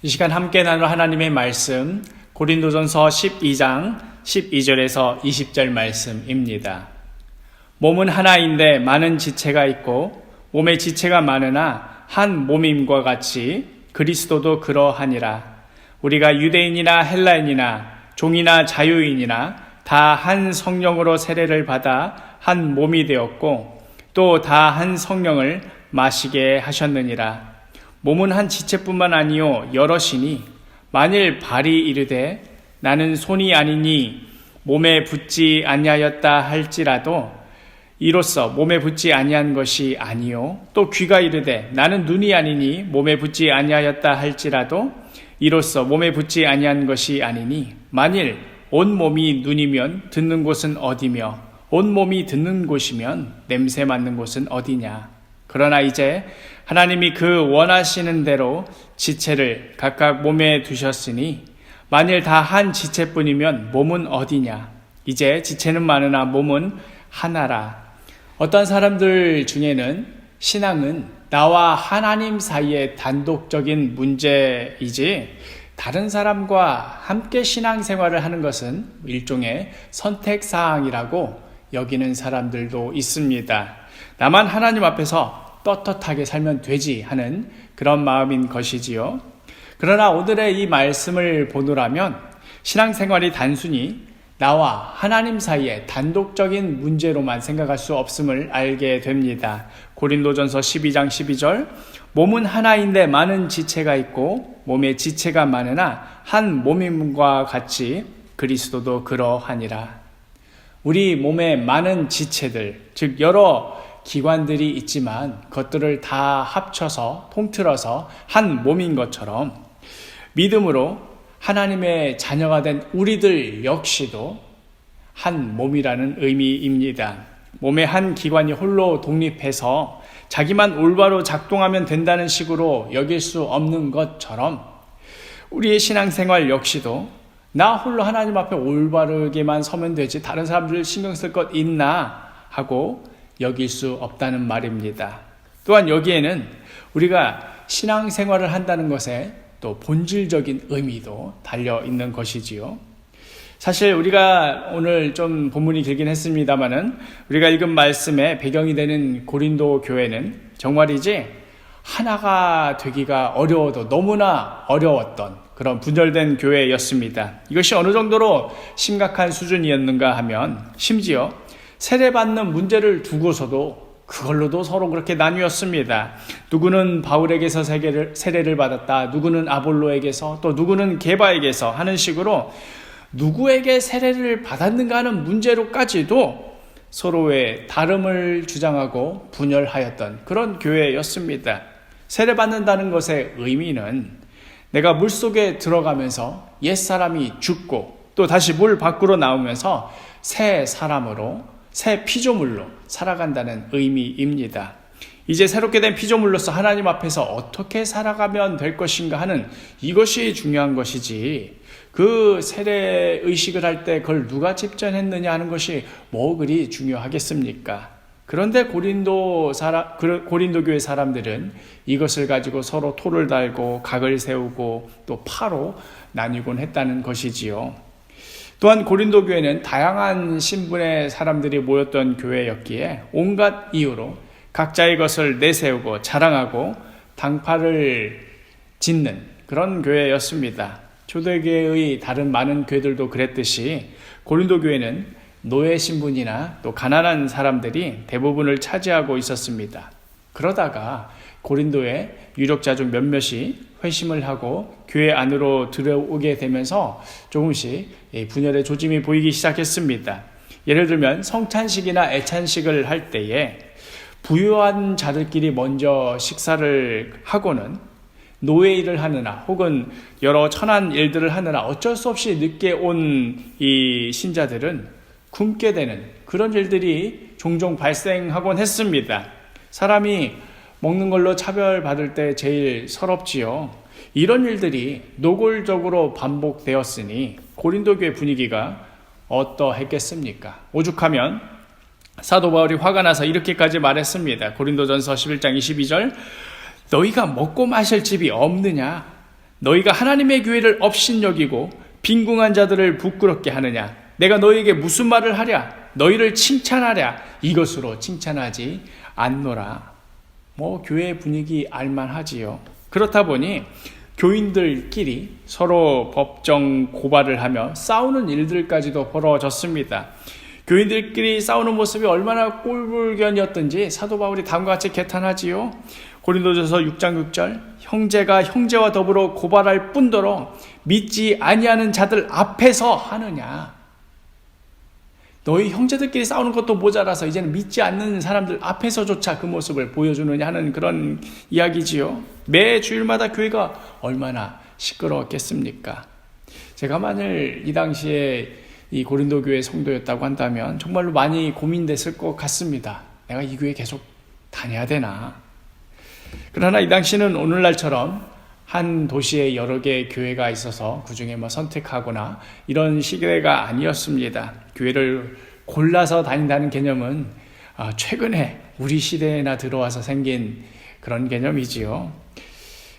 이 시간 함께 나눌 하나님의 말씀 고린도전서 12장 12절에서 20절 말씀입니다. 몸은 하나인데 많은 지체가 있고 몸의 지체가 많으나 한 몸임과 같이 그리스도도 그러하니라. 우리가 유대인이나 헬라인이나 종이나 자유인이나 다 한 성령으로 세례를 받아 한 몸이 되었고 또 다 한 성령을 마시게 하셨느니라. 몸은 한 지체뿐만 아니요 여럿이니 만일 발이 이르되 나는 손이 아니니 몸에 붙지 아니하였다 할지라도 이로써 몸에 붙지 아니한 것이 아니요 또 귀가 이르되 나는 눈이 아니니 몸에 붙지 아니하였다 할지라도 이로써 몸에 붙지 아니한 것이 아니니 만일 온 몸이 눈이면 듣는 곳은 어디며 온 몸이 듣는 곳이면 냄새 맡는 곳은 어디냐. 그러나 이제 하나님이 그 원하시는 대로 지체를 각각 몸에 두셨으니 만일 다 한 지체뿐이면 몸은 어디냐. 이제 지체는 많으나 몸은 하나라. 어떤 사람들 중에는 신앙은 나와 하나님 사이의 단독적인 문제이지 다른 사람과 함께 신앙생활을 하는 것은 일종의 선택사항이라고 여기는 사람들도 있습니다. 나만 하나님 앞에서 떳떳하게 살면 되지 하는 그런 마음인 것이지요. 그러나 오늘의 이 말씀을 보노라면 신앙생활이 단순히 나와 하나님 사이의 단독적인 문제로만 생각할 수 없음을 알게 됩니다. 고린도전서 12장 12절 몸은 하나인데 많은 지체가 있고 몸의 지체가 많으나 한 몸임과 같이 그리스도도 그러하니라. 우리 몸에 많은 지체들, 즉 여러 기관들이 있지만 그것들을 다 합쳐서 통틀어서 한 몸인 것처럼 믿음으로 하나님의 자녀가 된 우리들 역시도 한 몸이라는 의미입니다. 몸의 한 기관이 홀로 독립해서 자기만 올바로 작동하면 된다는 식으로 여길 수 없는 것처럼 우리의 신앙생활 역시도 나 홀로 하나님 앞에 올바르게만 서면 되지 다른 사람들 신경 쓸 것 있나 하고 여길 수 없다는 말입니다. 또한 여기에는 우리가 신앙생활을 한다는 것에 또 본질적인 의미도 달려 있는 것이지요. 사실 우리가 오늘 좀 본문이 길긴 했습니다만은 우리가 읽은 말씀의 배경이 되는 고린도 교회는 정말이지 하나가 되기가 어려워도 너무나 어려웠던 그런 분열된 교회였습니다. 이것이 어느 정도로 심각한 수준이었는가 하면 심지어 세례받는 문제를 두고서도 그걸로도 서로 그렇게 나뉘었습니다. 누구는 바울에게서 세례를 받았다. 누구는 아볼로에게서 또 누구는 게바에게서 하는 식으로 누구에게 세례를 받았는가 하는 문제로까지도 서로의 다름을 주장하고 분열하였던 그런 교회였습니다. 세례받는다는 것의 의미는 내가 물속에 들어가면서 옛사람이 죽고 또 다시 물 밖으로 나오면서 새 사람으로 새 피조물로 살아간다는 의미입니다. 이제 새롭게 된 피조물로서 하나님 앞에서 어떻게 살아가면 될 것인가 하는 이것이 중요한 것이지 그 세례 의식을 할 때 그걸 누가 집전했느냐 하는 것이 뭐 그리 중요하겠습니까? 그런데 고린도 교회 사람들은 이것을 가지고 서로 토를 달고 각을 세우고 또 파로 나뉘곤 했다는 것이지요. 또한 고린도 교회는 다양한 신분의 사람들이 모였던 교회였기에 온갖 이유로 각자의 것을 내세우고 자랑하고 당파를 짓는 그런 교회였습니다. 초대교회의 다른 많은 교회들도 그랬듯이 고린도 교회는 노예 신분이나 또 가난한 사람들이 대부분을 차지하고 있었습니다. 그러다가 고린도의 유력자 중 몇몇이 회심을 하고 교회 안으로 들어오게 되면서 조금씩 분열의 조짐이 보이기 시작했습니다. 예를 들면 성찬식이나 애찬식을 할 때에 부유한 자들끼리 먼저 식사를 하고는 노예 일을 하느라 혹은 여러 천한 일들을 하느라 어쩔 수 없이 늦게 온 이 신자들은 굶게 되는 그런 일들이 종종 발생하곤 했습니다. 사람이 먹는 걸로 차별받을 때 제일 서럽지요. 이런 일들이 노골적으로 반복되었으니 고린도 교회 분위기가 어떠했겠습니까? 오죽하면 사도 바울이 화가 나서 이렇게까지 말했습니다. 고린도전서 11장 22절 너희가 먹고 마실 집이 없느냐? 너희가 하나님의 교회를 업신여기고 빈궁한 자들을 부끄럽게 하느냐? 내가 너희에게 무슨 말을 하랴? 너희를 칭찬하랴? 이것으로 칭찬하지 않노라. 교회 분위기 알만하지요. 그렇다 보니 교인들끼리 서로 법정 고발을 하며 싸우는 일들까지도 벌어졌습니다. 교인들끼리 싸우는 모습이 얼마나 꼴불견이었던지 사도 바울이 다음과 같이 개탄하지요. 고린도전서 6장 6절, 형제가 형제와 더불어 고발할 뿐더러 믿지 아니하는 자들 앞에서 하느냐. 너희 형제들끼리 싸우는 것도 모자라서 이제는 믿지 않는 사람들 앞에서조차 그 모습을 보여주느냐 하는 그런 이야기지요. 매 주일마다 교회가 얼마나 시끄러웠겠습니까? 제가 만일 이 당시에 이 고린도 교회 성도였다고 한다면 정말로 많이 고민됐을 것 같습니다. 내가 이 교회 계속 다녀야 되나? 그러나 이 당시는 오늘날처럼 한 도시에 여러 개의 교회가 있어서 그중에 선택하거나 이런 시대가 아니었습니다. 교회를 골라서 다닌다는 개념은 최근에 우리 시대에나 들어와서 생긴 그런 개념이지요.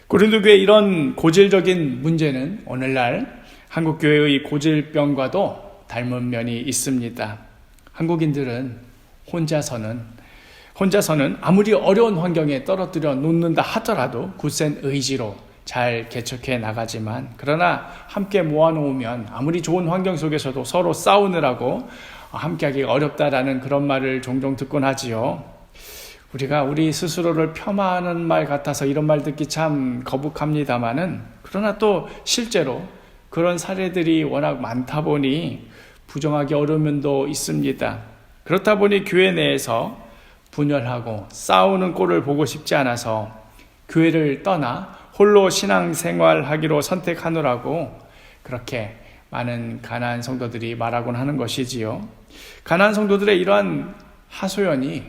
고린도 교회의 이런 고질적인 문제는 오늘날 한국 교회의 고질병과도 닮은 면이 있습니다. 한국인들은 혼자서는 아무리 어려운 환경에 떨어뜨려 놓는다 하더라도 굳센 의지로 잘 개척해 나가지만, 그러나 함께 모아놓으면 아무리 좋은 환경 속에서도 서로 싸우느라고 함께하기가 어렵다라는 그런 말을 종종 듣곤 하지요. 우리가 우리 스스로를 폄하하는 말 같아서 이런 말 듣기 참 거북합니다마는, 그러나 또 실제로 그런 사례들이 워낙 많다 보니 부정하기 어려운 면도 있습니다. 그렇다 보니 교회 내에서 분열하고 싸우는 꼴을 보고 싶지 않아서 교회를 떠나 홀로 신앙생활하기로 선택하노라고 그렇게 많은 가나안 성도들이 말하곤 하는 것이지요. 가나안 성도들의 이러한 하소연이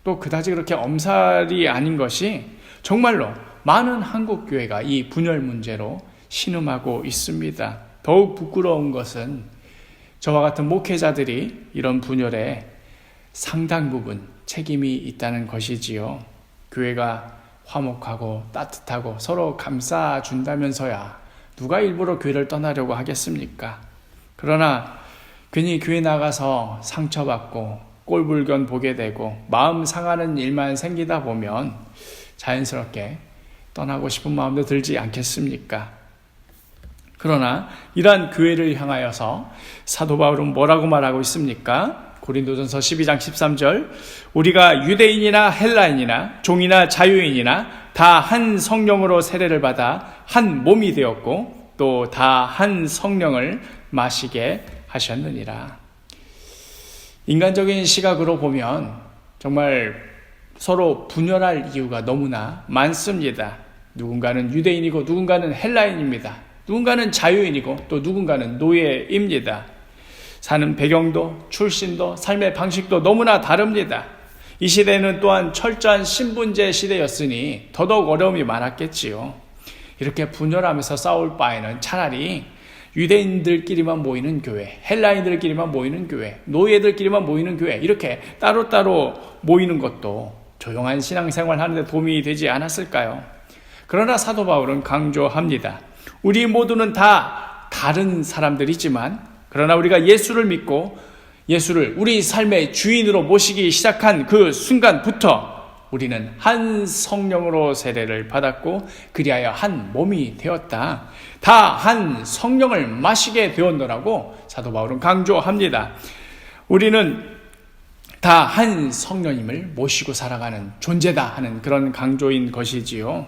또 그다지 그렇게 엄살이 아닌 것이 정말로 많은 한국 교회가 이 분열 문제로 신음하고 있습니다. 더욱 부끄러운 것은 저와 같은 목회자들이 이런 분열에 상당 부분 책임이 있다는 것이지요. 교회가 화목하고 따뜻하고 서로 감싸준다면서야 누가 일부러 교회를 떠나려고 하겠습니까? 그러나 괜히 교회 나가서 상처받고 꼴불견 보게 되고 마음 상하는 일만 생기다 보면 자연스럽게 떠나고 싶은 마음도 들지 않겠습니까? 그러나 이러한 교회를 향하여서 사도 바울은 뭐라고 말하고 있습니까? 고린도전서 12장 13절, 우리가 유대인이나 헬라인이나 종이나 자유인이나 다 한 성령으로 세례를 받아 한 몸이 되었고 또 다 한 성령을 마시게 하셨느니라. 인간적인 시각으로 보면 정말 서로 분열할 이유가 너무나 많습니다. 누군가는 유대인이고 누군가는 헬라인입니다. 누군가는 자유인이고 또 누군가는 노예입니다. 사는 배경도 출신도 삶의 방식도 너무나 다릅니다. 이 시대는 또한 철저한 신분제 시대였으니 더더욱 어려움이 많았겠지요. 이렇게 분열하면서 싸울 바에는 차라리 유대인들끼리만 모이는 교회, 헬라인들끼리만 모이는 교회, 노예들끼리만 모이는 교회, 이렇게 따로따로 모이는 것도 조용한 신앙생활 하는 데 도움이 되지 않았을까요? 그러나 사도 바울은 강조합니다. 우리 모두는 다 다른 사람들이지만, 그러나 우리가 예수를 믿고 예수를 우리 삶의 주인으로 모시기 시작한 그 순간부터 우리는 한 성령으로 세례를 받았고 그리하여 한 몸이 되었다. 다 한 성령을 마시게 되었노라고 사도 바울은 강조합니다. 우리는 다 한 성령님을 모시고 살아가는 존재다 하는 그런 강조인 것이지요.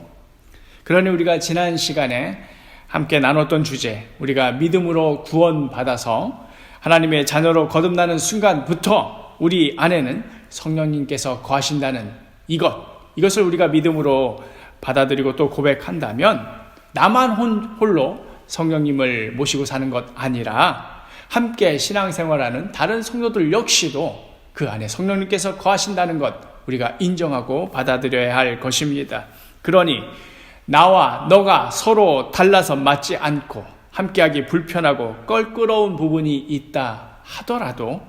그러니 우리가 지난 시간에 함께 나눴던 주제, 우리가 믿음으로 구원받아서 하나님의 자녀로 거듭나는 순간부터 우리 안에는 성령님께서 거하신다는 이것을 우리가 믿음으로 받아들이고 또 고백한다면 나만 홀로 성령님을 모시고 사는 것 아니라 함께 신앙생활하는 다른 성도들 역시도 그 안에 성령님께서 거하신다는 것 우리가 인정하고 받아들여야 할 것입니다. 그러니 나와 너가 서로 달라서 맞지 않고 함께하기 불편하고 껄끄러운 부분이 있다 하더라도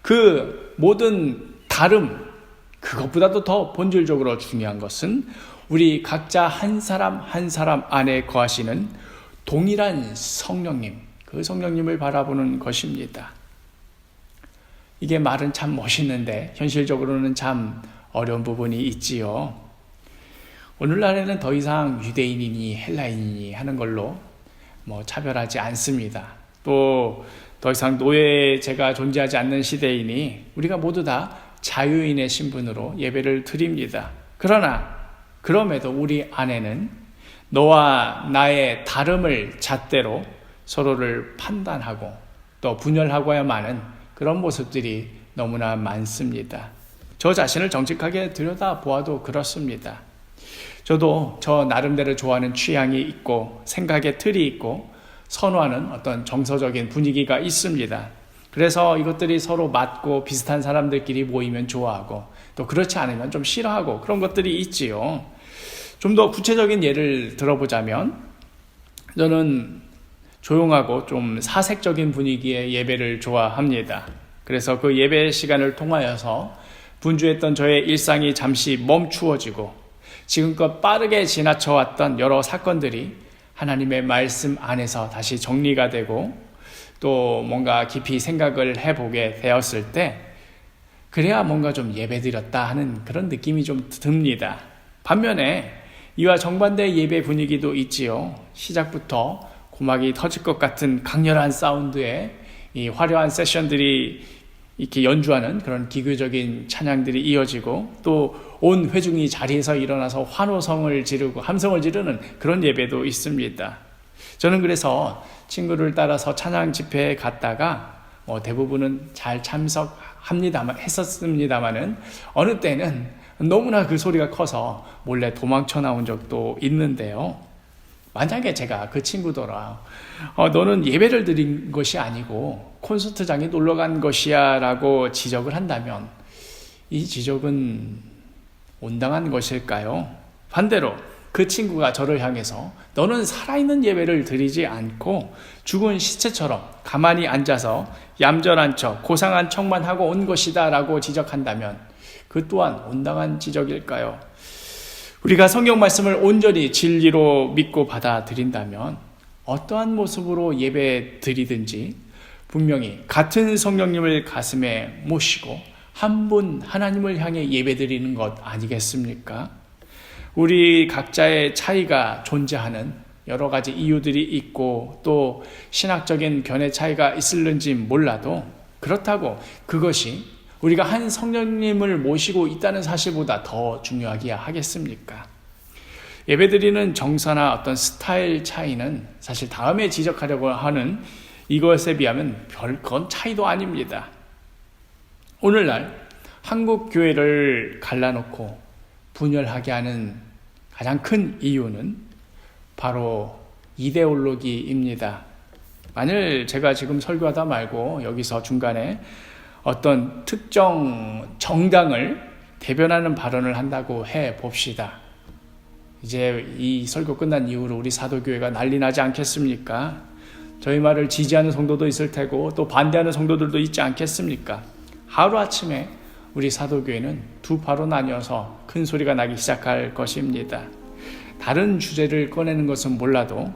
그 모든 다름, 그것보다도 더 본질적으로 중요한 것은 우리 각자 한 사람 한 사람 안에 거하시는 동일한 성령님, 그 성령님을 바라보는 것입니다. 이게 말은 참 멋있는데 현실적으로는 참 어려운 부분이 있지요. 오늘날에는 더 이상 유대인이니 헬라인이니 하는 걸로 차별하지 않습니다. 또 더 이상 노예제가 존재하지 않는 시대이니 우리가 모두 다 자유인의 신분으로 예배를 드립니다. 그러나 그럼에도 우리 안에는 너와 나의 다름을 잣대로 서로를 판단하고 또 분열하고야만 하는 그런 모습들이 너무나 많습니다. 저 자신을 정직하게 들여다보아도 그렇습니다. 저도 저 나름대로 좋아하는 취향이 있고 생각의 틀이 있고 선호하는 어떤 정서적인 분위기가 있습니다. 그래서 이것들이 서로 맞고 비슷한 사람들끼리 모이면 좋아하고 또 그렇지 않으면 좀 싫어하고 그런 것들이 있지요. 좀 더 구체적인 예를 들어보자면 저는 조용하고 좀 사색적인 분위기의 예배를 좋아합니다. 그래서 그 예배 시간을 통하여서 분주했던 저의 일상이 잠시 멈추어지고 지금껏 빠르게 지나쳐왔던 여러 사건들이 하나님의 말씀 안에서 다시 정리가 되고 또 뭔가 깊이 생각을 해보게 되었을 때 그래야 뭔가 좀 예배드렸다 하는 그런 느낌이 좀 듭니다. 반면에 이와 정반대의 예배 분위기도 있지요. 시작부터 고막이 터질 것 같은 강렬한 사운드에 이 화려한 세션들이 이렇게 연주하는 그런 기교적인 찬양들이 이어지고 또 온 회중이 자리에서 일어나서 환호성을 지르고 함성을 지르는 그런 예배도 있습니다. 저는 그래서 친구를 따라서 찬양 집회에 갔다가 대부분은 잘 했었습니다만은 어느 때는 너무나 그 소리가 커서 몰래 도망쳐 나온 적도 있는데요. 만약에 제가 그 친구더라 너는 예배를 드린 것이 아니고 콘서트장에 놀러 간 것이야 라고 지적을 한다면 이 지적은 온당한 것일까요? 반대로 그 친구가 저를 향해서 너는 살아있는 예배를 드리지 않고 죽은 시체처럼 가만히 앉아서 얌전한 척 고상한 척만 하고 온 것이다 라고 지적한다면 그 또한 온당한 지적일까요? 우리가 성경 말씀을 온전히 진리로 믿고 받아들인다면 어떠한 모습으로 예배 드리든지 분명히 같은 성령님을 가슴에 모시고 한 분 하나님을 향해 예배 드리는 것 아니겠습니까? 우리 각자의 차이가 존재하는 여러 가지 이유들이 있고 또 신학적인 견해 차이가 있을는지 몰라도 그렇다고 그것이 우리가 한 성령님을 모시고 있다는 사실보다 더 중요하기야 하겠습니까? 예배드리는 정서나 어떤 스타일 차이는 사실 다음에 지적하려고 하는 이것에 비하면 별건 차이도 아닙니다. 오늘날 한국 교회를 갈라놓고 분열하게 하는 가장 큰 이유는 바로 이데올로기입니다. 만일 제가 지금 설교하다 말고 여기서 중간에 어떤 특정 정당을 대변하는 발언을 한다고 해 봅시다. 이제 이 설교 끝난 이후로 우리 사도교회가 난리 나지 않겠습니까? 저희 말을 지지하는 성도도 있을 테고 또 반대하는 성도들도 있지 않겠습니까? 하루아침에 우리 사도교회는 두 파로 나뉘어서 큰 소리가 나기 시작할 것입니다. 다른 주제를 꺼내는 것은 몰라도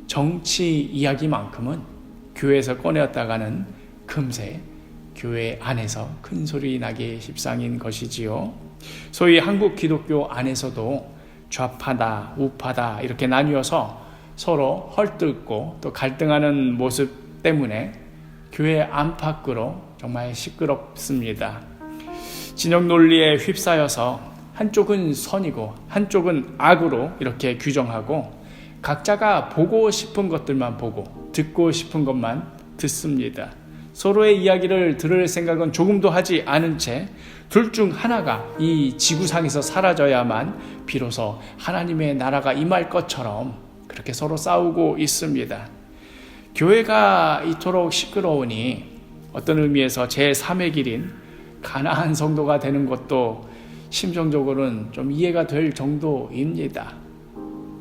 정치 이야기만큼은 교회에서 꺼내었다가는 금세 교회 안에서 큰 소리 나기 십상인 것이지요. 소위 한국 기독교 안에서도 좌파다 우파다 이렇게 나뉘어서 서로 헐뜯고 또 갈등하는 모습 때문에 교회 안팎으로 정말 시끄럽습니다. 진영 논리에 휩싸여서 한쪽은 선이고 한쪽은 악으로 이렇게 규정하고 각자가 보고 싶은 것들만 보고 듣고 싶은 것만 듣습니다. 서로의 이야기를 들을 생각은 조금도 하지 않은 채 둘 중 하나가 이 지구상에서 사라져야만 비로소 하나님의 나라가 임할 것처럼 그렇게 서로 싸우고 있습니다. 교회가 이토록 시끄러우니 어떤 의미에서 제3의 길인 가나안 성도가 되는 것도 심정적으로는 좀 이해가 될 정도입니다.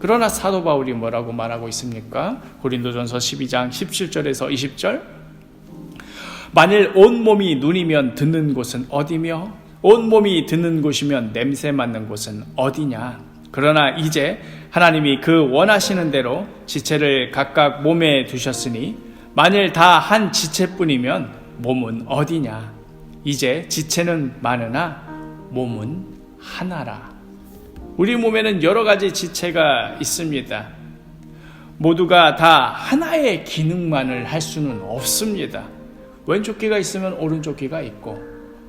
그러나 사도 바울이 뭐라고 말하고 있습니까? 고린도전서 12장 17절에서 20절 만일 온몸이 눈이면 듣는 곳은 어디며 온몸이 듣는 곳이면 냄새 맡는 곳은 어디냐? 그러나 이제 하나님이 그 원하시는 대로 지체를 각각 몸에 두셨으니 만일 다 한 지체뿐이면 몸은 어디냐? 이제 지체는 많으나 몸은 하나라. 우리 몸에는 여러 가지 지체가 있습니다. 모두가 다 하나의 기능만을 할 수는 없습니다. 왼쪽 귀가 있으면 오른쪽 귀가 있고,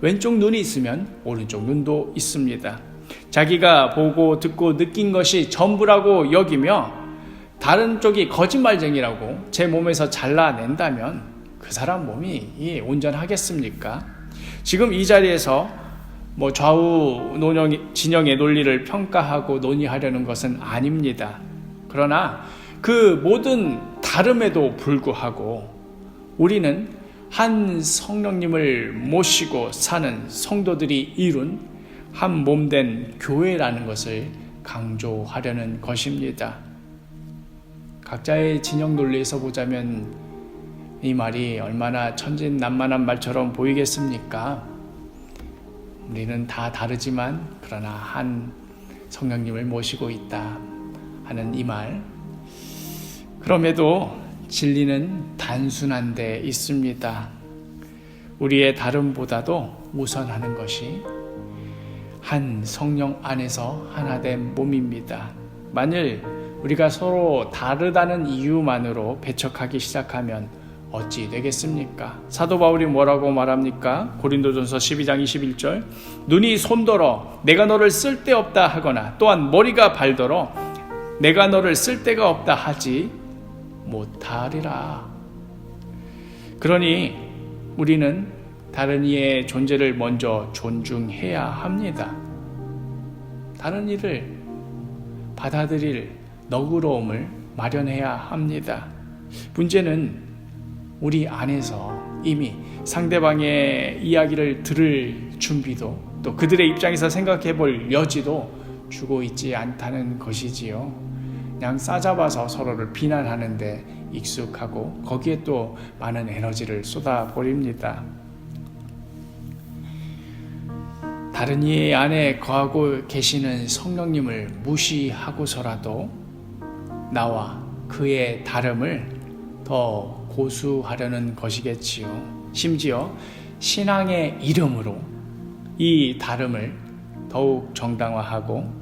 왼쪽 눈이 있으면 오른쪽 눈도 있습니다. 자기가 보고 듣고 느낀 것이 전부라고 여기며 다른 쪽이 거짓말쟁이라고 제 몸에서 잘라낸다면 그 사람 몸이 온전하겠습니까? 지금 이 자리에서 좌우 진영의 논리를 평가하고 논의하려는 것은 아닙니다. 그러나 그 모든 다름에도 불구하고 우리는 한 성령님을 모시고 사는 성도들이 이룬 한 몸된 교회라는 것을 강조하려는 것입니다. 각자의 진영 논리에서 보자면 이 말이 얼마나 천진난만한 말처럼 보이겠습니까? 우리는 다 다르지만 그러나 한 성령님을 모시고 있다 하는 이 말. 그럼에도 진리는 단순한 데 있습니다. 우리의 다름보다도 우선하는 것이 한 성령 안에서 하나된 몸입니다. 만일 우리가 서로 다르다는 이유만으로 배척하기 시작하면 어찌 되겠습니까? 사도 바울이 뭐라고 말합니까? 고린도전서 12장 21절 눈이 손더러 내가 너를 쓸데없다 하거나 또한 머리가 발더러 내가 너를 쓸데가 없다 하지 못하리라. 그러니 우리는 다른 이의 존재를 먼저 존중해야 합니다. 다른 이를 받아들일 너그러움을 마련해야 합니다. 문제는 우리 안에서 이미 상대방의 이야기를 들을 준비도 또 그들의 입장에서 생각해 볼 여지도 주고 있지 않다는 것이지요. 그냥 싸잡아서 서로를 비난하는데 익숙하고 거기에 또 많은 에너지를 쏟아버립니다. 다른 이 안에 거하고 계시는 성령님을 무시하고서라도 나와 그의 다름을 더 고수하려는 것이겠지요. 심지어 신앙의 이름으로 이 다름을 더욱 정당화하고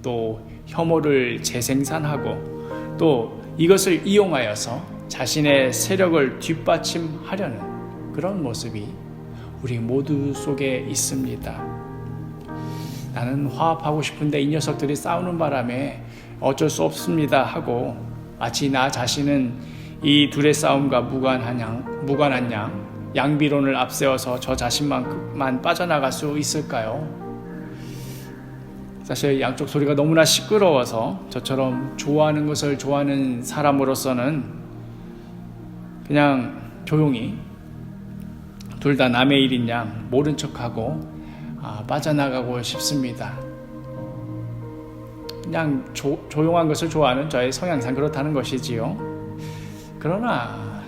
또 혐오를 재생산하고 또 이것을 이용하여서 자신의 세력을 뒷받침하려는 그런 모습이 우리 모두 속에 있습니다. 나는 화합하고 싶은데 이 녀석들이 싸우는 바람에 어쩔 수 없습니다 하고 마치 나 자신은 이 둘의 싸움과 무관한 양비론을 앞세워서 저 자신만 빠져나갈 수 있을까요? 사실 양쪽 소리가 너무나 시끄러워서 저처럼 좋아하는 것을 좋아하는 사람으로서는 그냥 조용히 둘 다 남의 일인 양 모른 척하고 빠져나가고 싶습니다. 그냥 조용한 것을 좋아하는 저의 성향상 그렇다는 것이지요. 그러나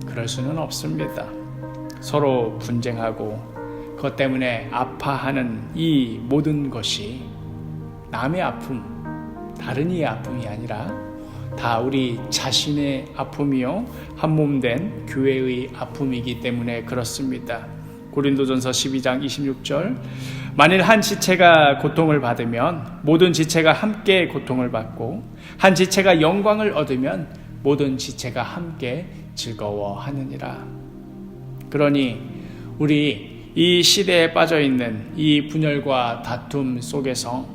그럴 수는 없습니다. 서로 분쟁하고 그것 때문에 아파하는 이 모든 것이 남의 아픔, 다른 이의 아픔이 아니라 다 우리 자신의 아픔이요 한 몸 된 교회의 아픔이기 때문에 그렇습니다. 고린도전서 12장 26절 만일 한 지체가 고통을 받으면 모든 지체가 함께 고통을 받고 한 지체가 영광을 얻으면 모든 지체가 함께 즐거워하느니라. 그러니 우리 이 시대에 빠져있는 이 분열과 다툼 속에서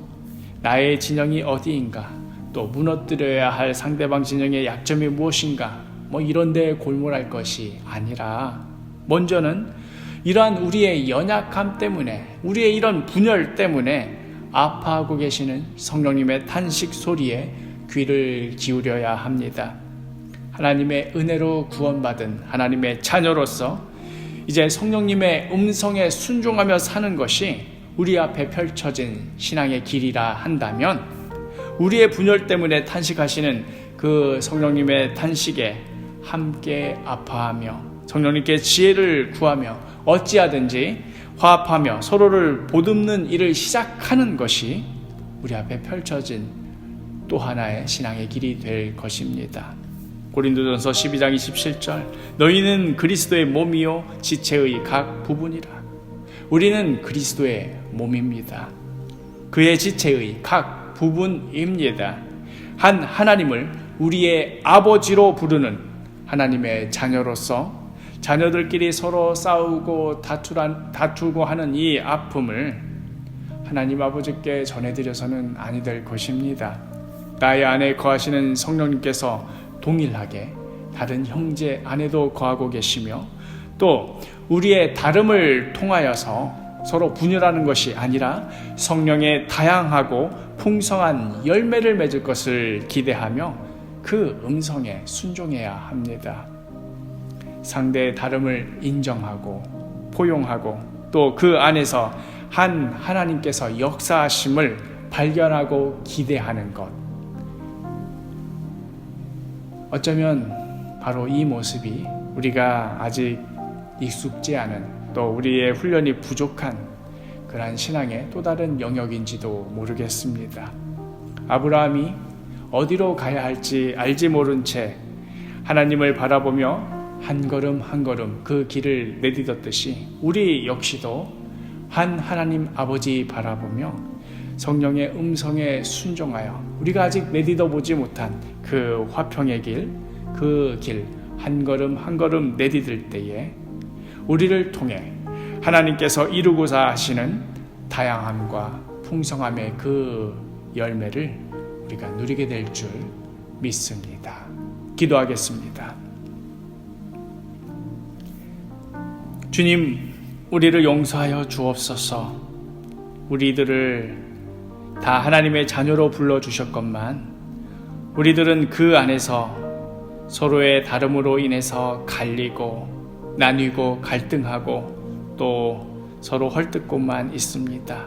나의 진영이 어디인가 또 무너뜨려야 할 상대방 진영의 약점이 무엇인가 이런 데 골몰할 것이 아니라 먼저는 이러한 우리의 연약함 때문에 우리의 이런 분열 때문에 아파하고 계시는 성령님의 탄식 소리에 귀를 기울여야 합니다. 하나님의 은혜로 구원받은 하나님의 자녀로서 이제 성령님의 음성에 순종하며 사는 것이 우리 앞에 펼쳐진 신앙의 길이라 한다면 우리의 분열 때문에 탄식하시는 그 성령님의 탄식에 함께 아파하며 성령님께 지혜를 구하며 어찌하든지 화합하며 서로를 보듬는 일을 시작하는 것이 우리 앞에 펼쳐진 또 하나의 신앙의 길이 될 것입니다. 고린도전서 12장 27절 너희는 그리스도의 몸이요 지체의 각 부분이라. 우리는 그리스도의 몸입니다. 그의 지체의 각 부분입니다. 한 하나님을 우리의 아버지로 부르는 하나님의 자녀로서 자녀들끼리 서로 싸우고 다투고 하는 이 아픔을 하나님 아버지께 전해드려서는 아니 될 것입니다. 나의 안에 거하시는 성령님께서 동일하게 다른 형제 안에도 거하고 계시며 또 우리의 다름을 통하여서 서로 분열하는 것이 아니라 성령의 다양하고 풍성한 열매를 맺을 것을 기대하며 그 음성에 순종해야 합니다. 상대의 다름을 인정하고 포용하고 또 그 안에서 한 하나님께서 역사하심을 발견하고 기대하는 것. 어쩌면 바로 이 모습이 우리가 아직 익숙지 않은 또 우리의 훈련이 부족한 그러한 신앙의 또 다른 영역인지도 모르겠습니다. 아브라함이 어디로 가야 할지 알지 모른 채 하나님을 바라보며 한 걸음 한 걸음 그 길을 내딛었듯이 우리 역시도 한 하나님 아버지 바라보며 성령의 음성에 순종하여 우리가 아직 내딛어 보지 못한 그 화평의 길, 그 길 한 걸음 한 걸음 내딛을 때에 우리를 통해 하나님께서 이루고자 하시는 다양함과 풍성함의 그 열매를 우리가 누리게 될 줄 믿습니다. 기도하겠습니다. 주님, 우리를 용서하여 주옵소서. 우리들을 다 하나님의 자녀로 불러주셨건만 우리들은 그 안에서 서로의 다름으로 인해서 갈리고 나뉘고 갈등하고 또 서로 헐뜯고만 있습니다.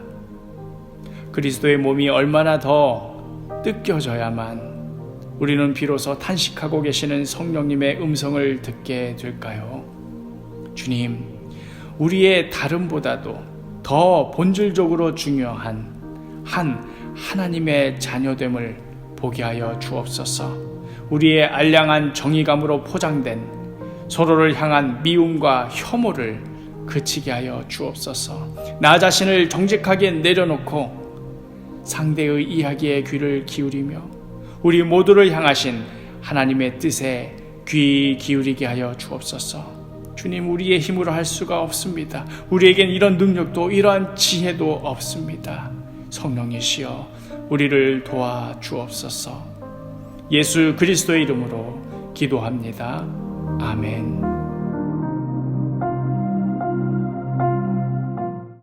그리스도의 몸이 얼마나 더 뜯겨져야만 우리는 비로소 탄식하고 계시는 성령님의 음성을 듣게 될까요? 주님, 우리의 다름보다도 더 본질적으로 중요한 한 하나님의 자녀됨을 보게 하여 주옵소서. 우리의 알량한 정의감으로 포장된 서로를 향한 미움과 혐오를 그치게 하여 주옵소서. 나 자신을 정직하게 내려놓고 상대의 이야기에 귀를 기울이며 우리 모두를 향하신 하나님의 뜻에 귀 기울이게 하여 주옵소서. 주님, 우리의 힘으로 할 수가 없습니다. 우리에겐 이런 능력도 이러한 지혜도 없습니다. 성령이시여 우리를 도와 주옵소서. 예수 그리스도의 이름으로 기도합니다. 아멘.